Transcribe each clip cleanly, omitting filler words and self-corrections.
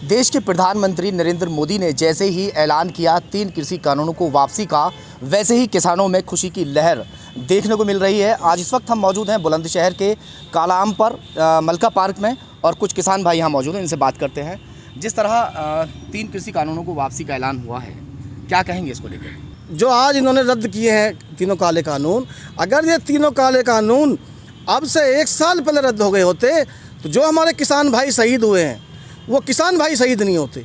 देश के प्रधानमंत्री नरेंद्र मोदी ने जैसे ही ऐलान किया 3 कृषि कानूनों को वापसी का, वैसे ही किसानों में खुशी की लहर देखने को मिल रही है। आज इस वक्त हम मौजूद हैं बुलंदशहर के कालाअंब पर मलका पार्क में, और कुछ किसान भाई यहाँ मौजूद हैं, इनसे बात करते हैं। जिस तरह 3 कृषि कानूनों को वापसी का ऐलान हुआ है, क्या कहेंगे इसको लेकर? जो आज इन्होंने रद्द किए हैं तीनों काले कानून, अगर ये तीनों काले कानून अब से 1 साल पहले रद्द हो गए होते तो जो हमारे किसान भाई शहीद हुए हैं वो किसान भाई शहीद नहीं होते।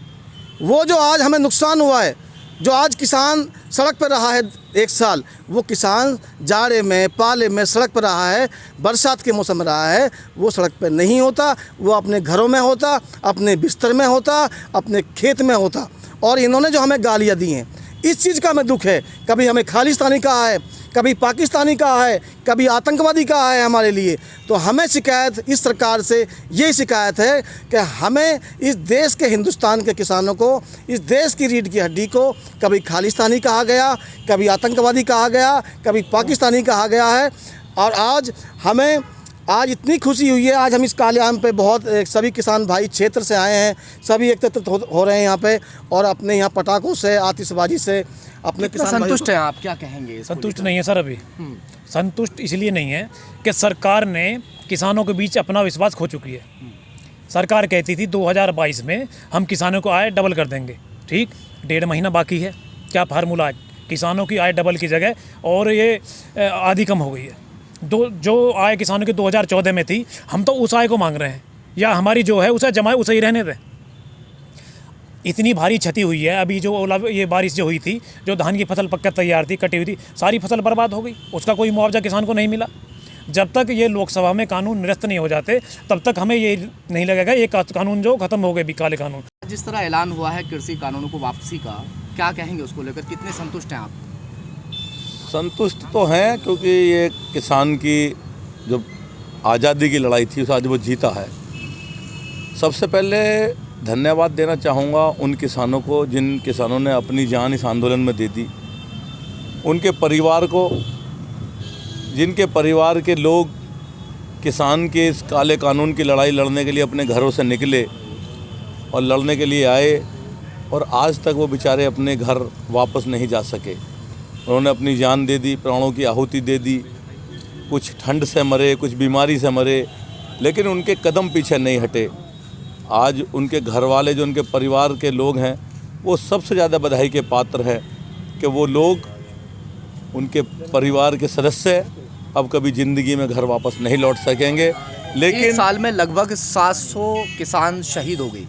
वो जो आज हमें नुकसान हुआ है, जो आज किसान सड़क पर रहा है 1 साल, वो किसान जाड़े में पाले में सड़क पर रहा है, बरसात के मौसम में रहा है, वो सड़क पर नहीं होता, वो अपने घरों में होता, अपने बिस्तर में होता, अपने खेत में होता। और इन्होंने जो हमें गालियाँ दी हैं, इस चीज़ का हमें दुख है। कभी हमें खालिस्तानी कहा है, कभी पाकिस्तानी कहा है, कभी आतंकवादी कहा है हमारे लिए। तो हमें शिकायत इस सरकार से ये शिकायत है कि हमें इस देश के हिंदुस्तान के किसानों को, इस देश की रीढ़ की हड्डी को कभी खालिस्तानी कहा गया, कभी आतंकवादी कहा गया, कभी पाकिस्तानी कहा गया है। और आज इतनी खुशी हुई है। आज हम इस कालाअंब पे बहुत सभी किसान भाई क्षेत्र से आए हैं, सभी एकत्रित हो रहे हैं यहाँ पे, और अपने यहाँ पटाखों से, आतिशबाजी से अपने किसान संतुष्ट हैं आप? क्या कहेंगे? संतुष्ट नहीं है सर। अभी संतुष्ट इसलिए नहीं है कि सरकार ने किसानों के बीच अपना विश्वास खो चुकी है। सरकार कहती थी 2022 में हम किसानों को आय डबल कर देंगे। ठीक, 1.5 महीना बाकी है। क्या फार्मूला है? किसानों की आय डबल की जगह और ये आधी कम हो गई है। जो आय किसानों की 2014 में थी, हम तो उस आय को मांग रहे हैं, या हमारी जो है उसे जमाए, उसे ही रहने दें। इतनी भारी क्षति हुई है। अभी जो ये बारिश जो हुई थी, जो धान की फसल पककर तैयार थी, कटी हुई थी, सारी फसल बर्बाद हो गई। उसका कोई मुआवजा किसान को नहीं मिला। जब तक ये लोकसभा में कानून निरस्त नहीं हो जाते, तब तक हमें ये नहीं लगेगा ये कानून जो खत्म हो गए भी काले कानून। जिस तरह ऐलान हुआ है कृषि कानूनों को वापसी का, क्या कहेंगे उसको लेकर? कितने संतुष्ट हैं आप? संतुष्ट तो हैं, क्योंकि ये किसान की जो आज़ादी की लड़ाई थी उसे आज वो जीता है। सबसे पहले धन्यवाद देना चाहूँगा उन किसानों को जिन किसानों ने अपनी जान इस आंदोलन में दे दी, उनके परिवार को, जिनके परिवार के लोग किसान के इस काले कानून की लड़ाई लड़ने के लिए अपने घरों से निकले और लड़ने के लिए आए, और आज तक वो बेचारे अपने घर वापस नहीं जा सके। उन्होंने अपनी जान दे दी, प्राणों की आहुति दे दी। कुछ ठंड से मरे, कुछ बीमारी से मरे, लेकिन उनके कदम पीछे नहीं हटे। आज उनके घर वाले, जो उनके परिवार के लोग हैं, वो सबसे ज़्यादा बधाई के पात्र हैं कि वो लोग, उनके परिवार के सदस्य अब कभी ज़िंदगी में घर वापस नहीं लौट सकेंगे। लेकिन 1 साल में लगभग 700 किसान शहीद हो गए।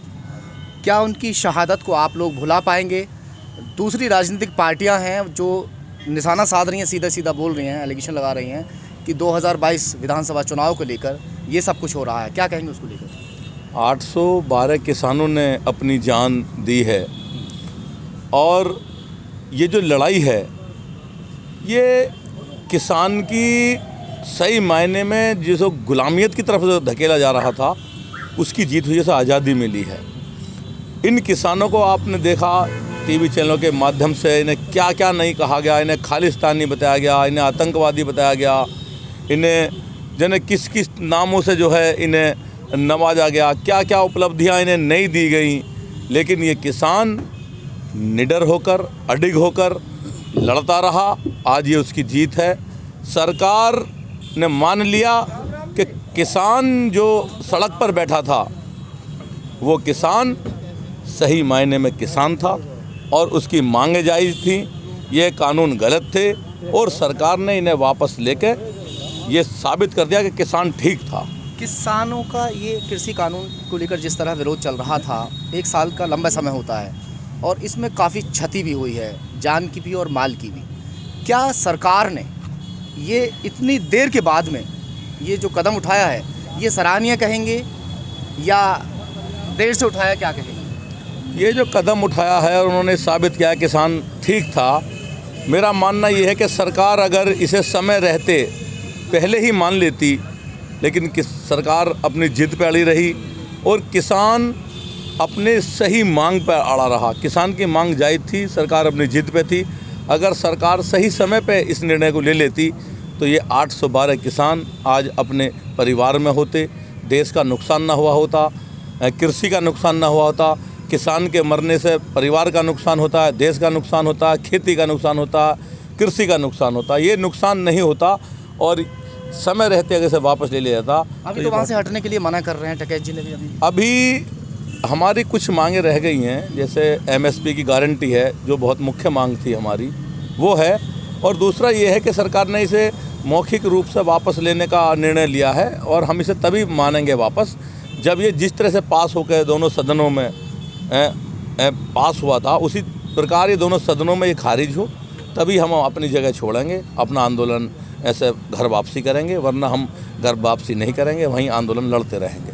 क्या उनकी शहादत को आप लोग भुला पाएंगे? दूसरी राजनीतिक पार्टियां हैं जो निशाना साध रही हैं, सीधा सीधा बोल रही हैं, एलिगेशन लगा रही हैं कि 2022 विधानसभा चुनाव को लेकर ये सब कुछ हो रहा है। क्या कहेंगे उसको लेकर? 812 किसानों ने अपनी जान दी है, और ये जो लड़ाई है, ये किसान की सही मायने में जिसको गुलामियत की तरफ जो धकेला जा रहा था, उसकी जीत हुई, जैसे आज़ादी मिली है। इन किसानों को आपने देखा टीवी चैनलों के माध्यम से, इन्हें क्या क्या नहीं कहा गया, इन्हें खालिस्तानी बताया गया, इन्हें आतंकवादी बताया गया, इन्हें किस किस नामों से जो है इन्हें नवाजा गया, क्या क्या उपलब्धियां इन्हें नहीं दी गई। लेकिन ये किसान निडर होकर, अडिग होकर लड़ता रहा। आज ये उसकी जीत है। सरकार ने मान लिया कि किसान जो सड़क पर बैठा था, वो किसान सही मायने में किसान था, और उसकी मांगें जायज़ थी। ये कानून गलत थे, और सरकार ने इन्हें वापस लेके ये साबित कर दिया कि किसान ठीक था। किसानों का ये कृषि कानून को लेकर जिस तरह विरोध चल रहा था, 1 साल का लंबा समय होता है, और इसमें काफ़ी क्षति भी हुई है, जान की भी और माल की भी। क्या सरकार ने ये इतनी देर के बाद में ये जो कदम उठाया है, ये सराहनीय कहेंगे या देर से उठाया, क्या कहेंगे? ये जो कदम उठाया है और उन्होंने साबित किया किसान ठीक था, मेरा मानना ये है कि सरकार अगर इसे समय रहते पहले ही मान लेती, लेकिन सरकार अपनी जिद पे अड़ी रही, और किसान अपने सही मांग पर अड़ा रहा। किसान की मांग जायज़ थी, सरकार अपनी जिद पे थी। अगर सरकार सही समय पे इस निर्णय को ले लेती तो ये 812 किसान आज अपने परिवार में होते, देश का नुकसान ना हुआ होता, कृषि का नुकसान ना हुआ होता, किसान के मरने से परिवार का नुकसान होता है, देश का नुकसान होता है, खेती का नुकसान होता है, कृषि का नुकसान होता है। ये नुकसान नहीं होता और समय रहते अगर से वापस ले लिया जाता। अभी तो वहाँ से हटने के लिए मना कर रहे हैं टकैत जी ने भी अभी हमारी कुछ मांगें रह गई हैं, जैसे एमएसपी की गारंटी है जो बहुत मुख्य मांग थी हमारी, वो है। और दूसरा ये है कि सरकार ने इसे मौखिक रूप से वापस लेने का निर्णय लिया है और हम इसे तभी मानेंगे वापस जब ये जिस तरह से पास होकर दोनों सदनों में पास हुआ था, उसी प्रकार ये दोनों सदनों में ये खारिज हो, तभी हम अपनी जगह छोड़ेंगे, अपना आंदोलन ऐसे घर वापसी करेंगे, वरना हम घर वापसी नहीं करेंगे, वहीं आंदोलन लड़ते रहेंगे।